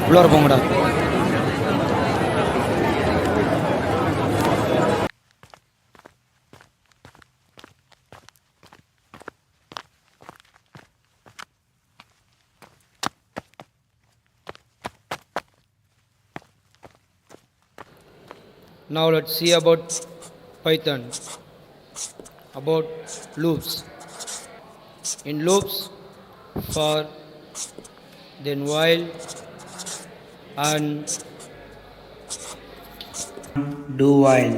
உள்ளார போங்கடா. Now let's see about Python, about loops. In loops, for, then while, and do while.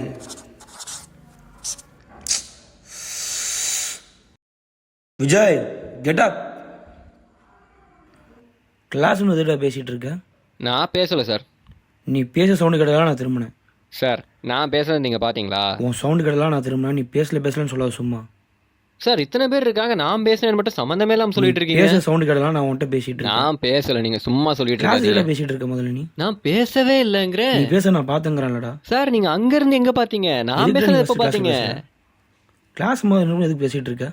Vijay, get up. Class எதுடா பேசிகிட்டு இருக்க? நான் பேசலை சார். நீ பேச சவுண்டு கேட்டதெல்லாம் நான் திரும்பினேன். சார் நான் பேசுறது நீங்கள் பார்த்தீங்களா? உன் சவுண்டு கேட்டதெல்லாம் நான் திரும்பினேன். நீ பேசலன்னு சொல்லாத சும்மா. சார் இத்தனை பேர் இருக்காங்க, நான் பேசுனேன்னு மட்டும் சம்மந்தமே இல்லாமல் சொல்லிட்டு இருக்கீங்க. பேச சவுண்டு கேட்டதெல்லாம் நான் உன்கிட்ட பேசிட்டு இருக்கேன். நான் பேசலை, நீங்கள் சும்மா சொல்லிட்டு கிளாஸ்ல இருக்கீங்க. பேசிட்டு இருக்க முதல்ல நீ. நான் பேசவே இல்லைங்கிறேன். நீ பேச நான் பாத்துங்கறேன்லடா. சார் நீங்கள் அங்கேருந்து எங்கே பார்த்தீங்க? நான் பேசுறது எப்போ பார்த்தீங்க? கிளாஸ் முதல்ல எதுக்கு பேசிட்டு இருக்க?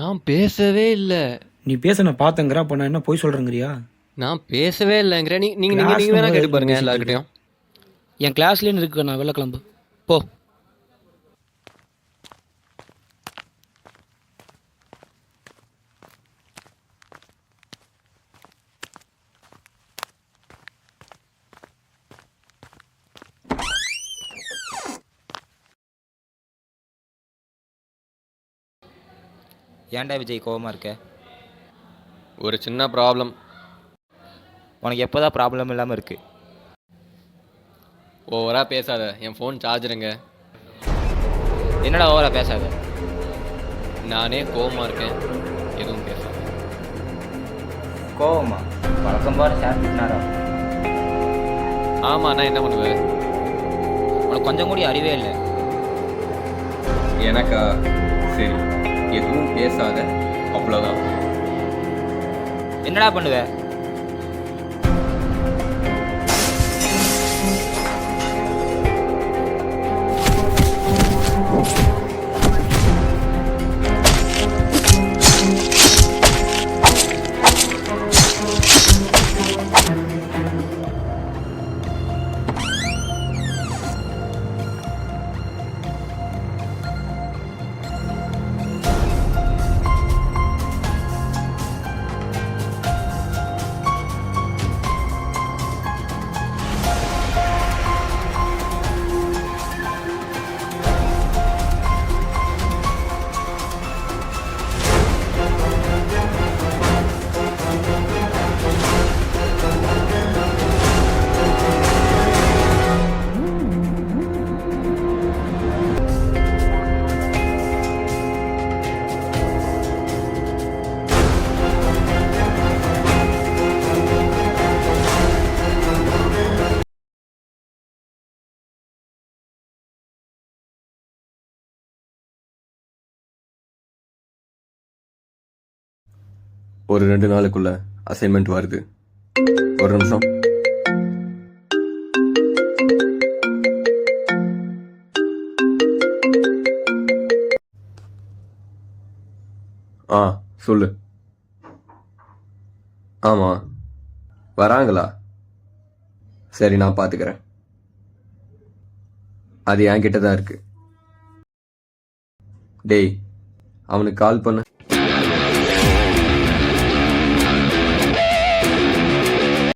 நான் பேசவே இல்லை. நீ பேச நான் பாத்துங்கறேன். அப்போ நான் என்ன போய் சொல்றேங்கறியா? நான் பேசவே இல்லைங்கிறேன். நீங்கள் வேணா கேட்டு பாருங்க எல்லாருக்கிட்டையும். என் கிளாஸ்லேயே இருக்கு. நான் வெளில கிளம்பு போ. ஏன்டா விஜய் கோவமாக இருக்க? ஒரு சின்ன ப்ராப்ளம். உனக்கு எப்போ தான் ப்ராப்ளம் இல்லாமல் இருக்குது? ஓவராக பேசாத, என் ஃபோன் சார்ஜருங்க. என்னடா ஓவராக பேசாத? நானே கோவமாக இருக்கேன், எதுவும் பேசாத. கோவமா? வழக்கம் போல சேர்த்துனாரா? ஆமாம், நான் என்ன பண்ணுவேன்? உனக்கு கொஞ்சம் கூட அறிவே இல்லை. எனக்கா? சரி, எதுவும் பேசாத, அவ்வளோதான். என்னடா பண்ணுவ? ஒரு 2 நாளுக்குள்ள அசைன்மெண்ட் வருது. ஒரு நிமிஷம். சொல்லு. ஆமா, வராங்களா? சரி, நான் பாத்துக்கிறேன். அது என்கிட்ட தான் இருக்கு. டேய், அவனுக்கு கால் பண்ண.